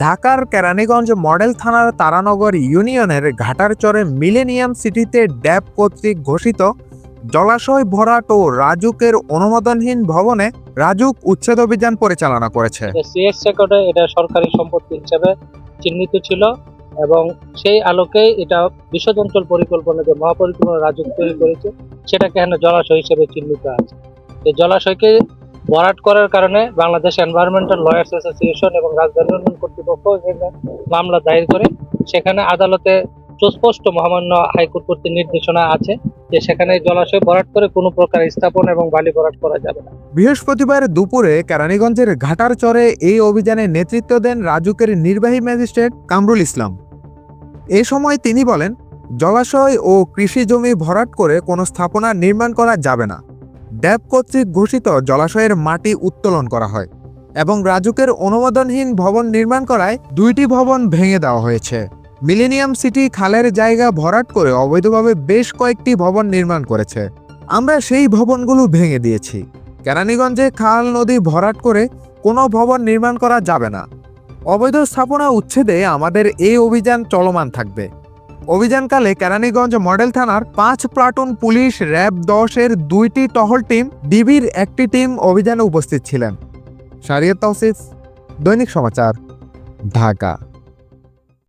ঢাকার কেরানীগঞ্জ মডেল থানার তারানগর ইউনিয়নের ঘাটারচরে মিলেনিয়াম সিটিতে ড্যাব কর্তৃক ঘোষিত জলাশয় ভরাট ও রাজুকের অনুমোদনহীন ভবনে রাজুক উচ্ছেদ অভিযান পরিচালনা করেছে। সিএস রেকর্ডে এটা সরকারি সম্পত্তি হিসেবে চিহ্নিত ছিল এবং সেই আলোকেই এটা বিশদ অঞ্চল পরিকল্পনা যে মহাপরিকল্পনা রাজুক তৈরি করেছে সেটাকে এখানে জলাশয় হিসেবে চিহ্নিত আছে। এই জলাশয়কে ভরাট করার কারণে বাংলাদেশ এনভায়রনমেন্টাল লয়ার্স অ্যাসোসিয়েশন এবং রাজধানী উন্নয়ন কর্তৃপক্ষ মামলা দায়ের করে সেখানে আদালতে সুস্পষ্ট মহামান্য হাইকোর্ট কর্তৃক নির্দেশনা আছে যে সেখানে জলাশয় ভরাট করে কোনো প্রকার স্থাপন এবং বালি ভরাট করা যাবে না। বৃহস্পতিবার দুপুরে কেরানীগঞ্জের ঘাটারচরে এই অভিযানে নেতৃত্ব দেন রাজুকের নির্বাহী ম্যাজিস্ট্রেট কামরুল ইসলাম। এ সময় তিনি বলেন, জলাশয় ও কৃষি জমি ভরাট করে কোনো স্থাপনা নির্মাণ করা যাবে না। ড্যাব কর্তৃক ঘোষিত জলাশয়ের মাটি উত্তোলন করা হয় এবং রাজুকের অনুমোদনহীন ভবন নির্মাণ করায় 2টি ভবন ভেঙে দেওয়া হয়েছে। মিলেনিয়াম সিটি খালের জায়গা ভরাট করে অবৈধভাবে বেশ কয়েকটি ভবন নির্মাণ করেছে। আমরা সেই ভবনগুলো ভেঙে দিয়েছি। কেরানীগঞ্জে খাল নদী ভরাট করে কোনো ভবন নির্মাণ করা যাবে না। অবৈধ স্থাপনা উচ্ছেদে আমাদের এই অভিযান চলমান থাকবে। অভিযানকালে কেরানীগঞ্জ মডেল থানার 5 প্লাটুন পুলিশ, র্যাব 10-এর 2টি টহল টিম, ডিবির 1টি টিম অভিযানে উপস্থিত ছিলেন। শারিয়াত তৌসিফ, দৈনিক সমাচার, ঢাকা।